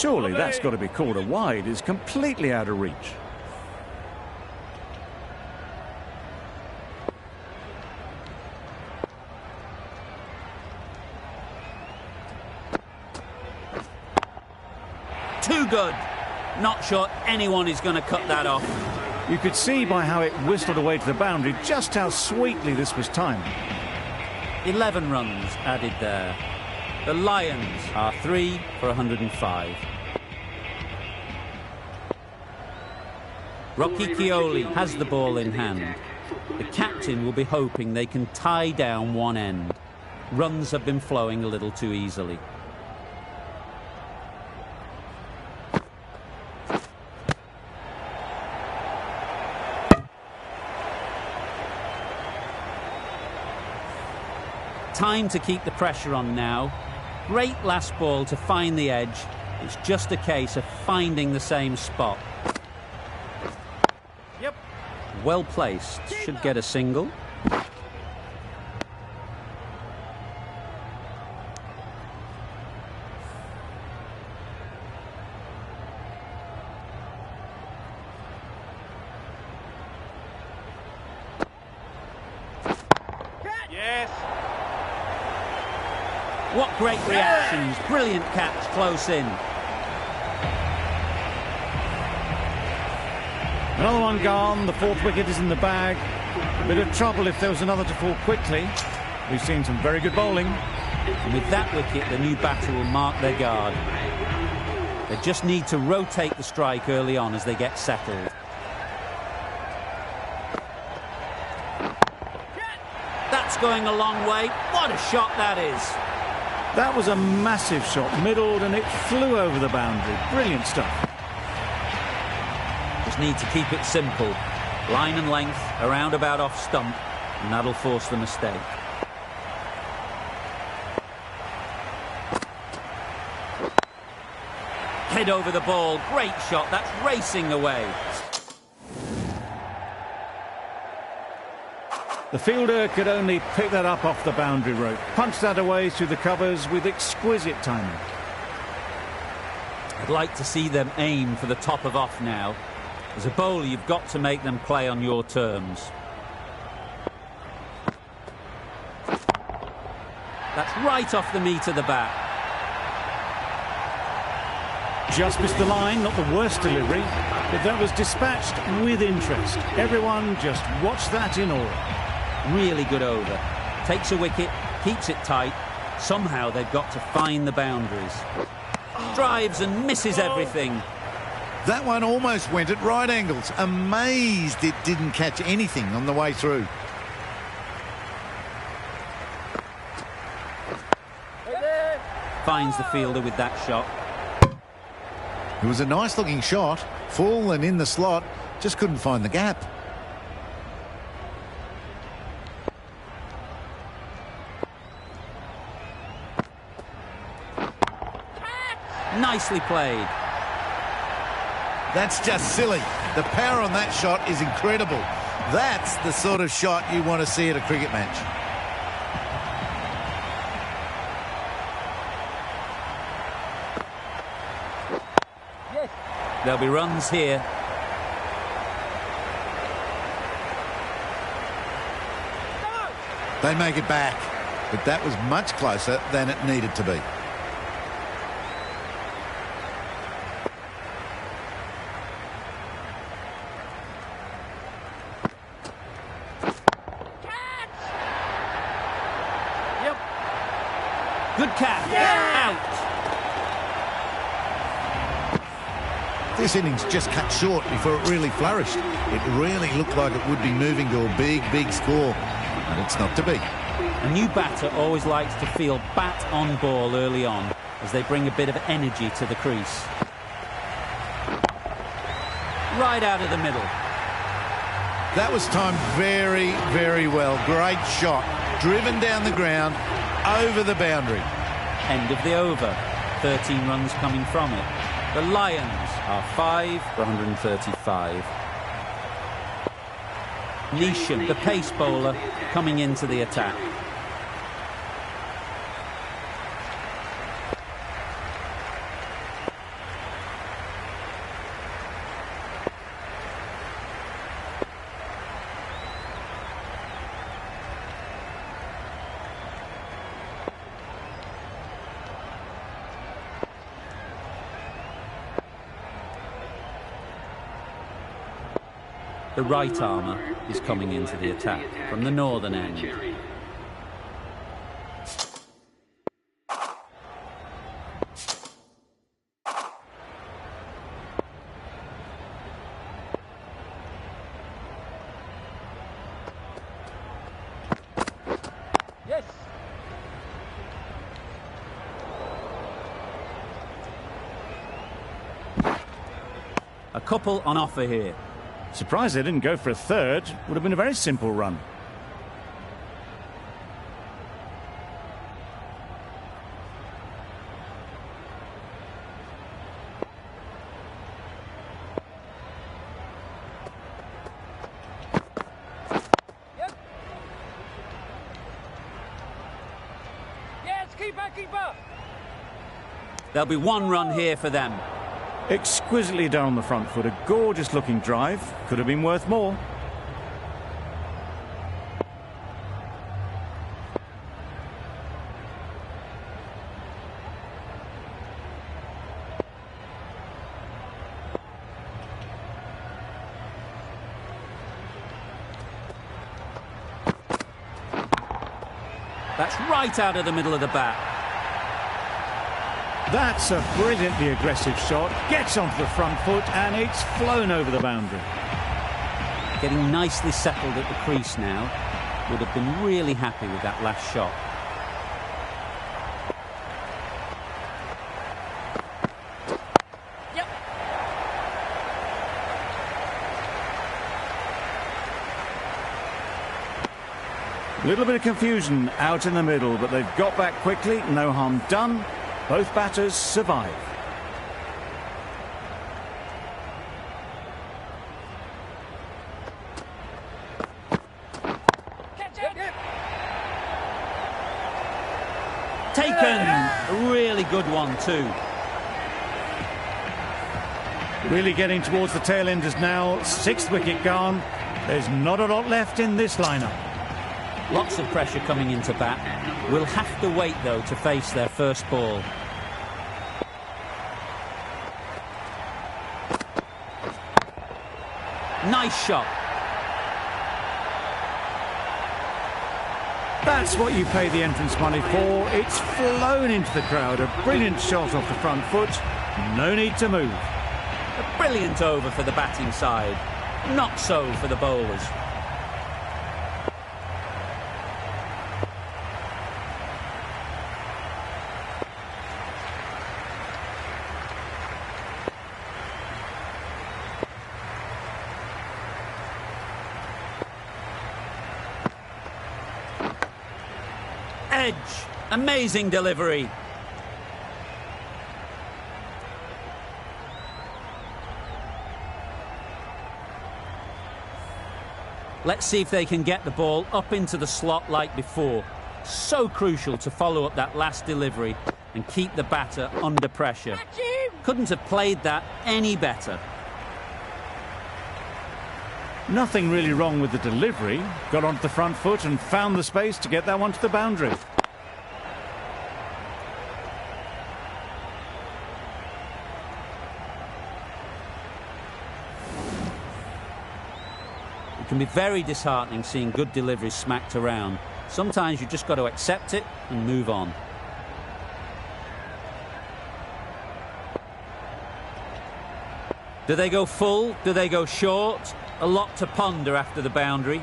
Surely that's got to be called a wide. It's completely out of reach. Too good. Not sure anyone is going to cut that off. You could see by how it whistled away to the boundary just how sweetly this was timed. 11 runs added there. The Lions are 3 for 105. Rocky Chioli has the ball in hand. The captain will be hoping they can tie down one end. Runs have been flowing a little too easily. Time to keep the pressure on now. Great last ball to find the edge. It's just a case of finding the same spot. Yep. Well placed. Should get a single. Yes. What great reactions. Brilliant catch close in. Another one gone. The fourth wicket is in the bag. A bit of trouble if there was another to fall quickly. We've seen some very good bowling. And with that wicket, the new batter will mark their guard. They just need to rotate the strike early on as they get settled. That's going a long way. What a shot that is. That was a massive shot, middled, and it flew over the boundary. Brilliant stuff. Just need to keep it simple. Line and length, around about off stump, and that'll force the mistake. Head over the ball. Great shot. That's racing away. The fielder could only pick that up off the boundary rope. Punched that away through the covers with exquisite timing. I'd like to see them aim for the top of off now. As a bowler, you've got to make them play on your terms. That's right off the meat of the bat. Just missed the line, not the worst delivery, but that was dispatched with interest. Everyone just watched that in awe. Really good over. Takes a wicket, keeps it tight. Somehow they've got to find the boundaries. Drives and misses everything. That one almost went at right angles. Amazed it didn't catch anything on the way through. Finds the fielder with that shot. It was a nice looking shot. Full and in the slot. Just couldn't find the gap. Nicely played. That's just silly. The power on that shot is incredible. That's the sort of shot you want to see at a cricket match. There'll be runs here. They make it back, but that was much closer than it needed to be. Good catch. Out. This innings just cut short before it really flourished. It really looked like it would be moving to a big, big score, and it's not to be. A new batter always likes to feel bat on ball early on as they bring a bit of energy to the crease. Right out of the middle. That was timed very, very well. Great shot. Driven down the ground, over the boundary. End of the over. 13 runs coming from it. The Lions are 5 for 135. Neesham, the pace bowler, coming into the attack. The right armour is coming into the attack from the northern end. Yes. A couple on offer here. Surprised they didn't go for a third. Would have been a very simple run. Yep. Yes, keeper. There'll be one run here for them. Exquisitely done on the front foot. A gorgeous looking drive. Could have been worth more. That's right out of the middle of the bat. That's a brilliantly aggressive shot. Gets onto the front foot and it's flown over the boundary. Getting nicely settled at the crease now. Would have been really happy with that last shot. Yep. A little bit of confusion out in the middle, but they've got back quickly. No harm done. Both batters survive. Taken! A really good one too. Really getting towards the tail enders now. Sixth wicket gone. There's not a lot left in this lineup. Lots of pressure coming into bat. Will have to wait though to face their first ball. Nice shot. That's what you pay the entrance money for. It's flown into the crowd. A brilliant shot off the front foot. No need to move. A brilliant over for the batting side. Not so for the bowlers. Edge. Amazing delivery. Let's see if they can get the ball up into the slot like before. So crucial to follow up that last delivery and keep the batter under pressure. Couldn't have played that any better. Nothing really wrong with the delivery. Got onto the front foot and found the space to get that one to the boundary. It can be very disheartening seeing good deliveries smacked around. Sometimes you just got to accept it and move on. Do they go full? Do they go short? A lot to ponder after the boundary.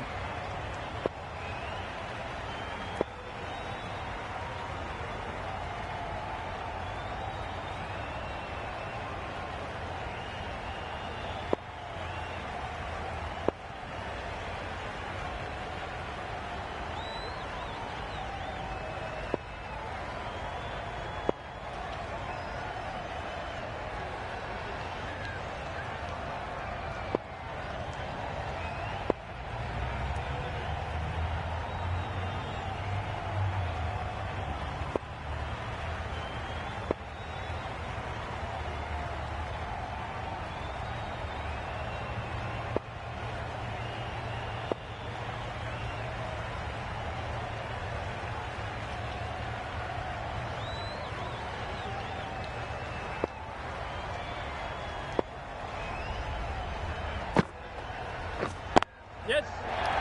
Yes.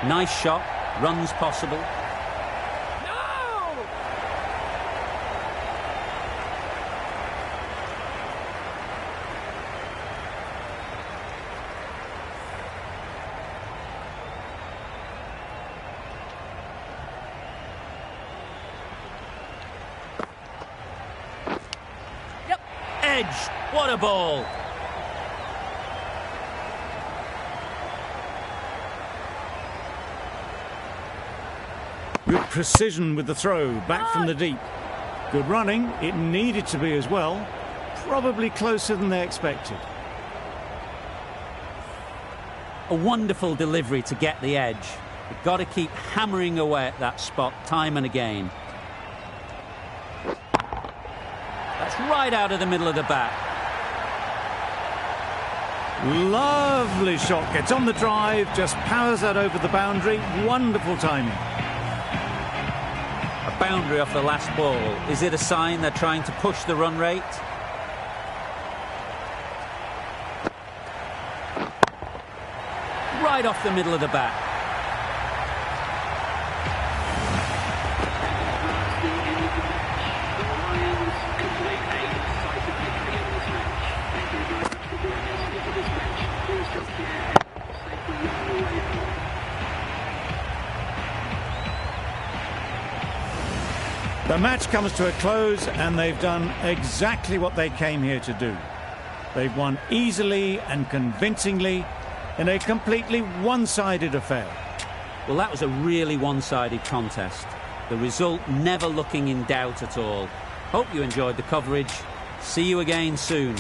Nice shot, runs possible. No! Yep, edge. What a ball. Good precision with the throw, back from the deep. Good running, it needed to be as well. Probably closer than they expected. A wonderful delivery to get the edge. You've got to keep hammering away at that spot time and again. That's right out of the middle of the bat. Lovely shot, gets on the drive, just powers that over the boundary. Wonderful timing. A boundary off the last ball. Is it a sign they're trying to push the run rate? Right off the middle of the bat. The match comes to a close and they've done exactly what they came here to do. They've won easily and convincingly in a completely one-sided affair. Well, that was a really one-sided contest. The result never looking in doubt at all. Hope you enjoyed the coverage. See you again soon.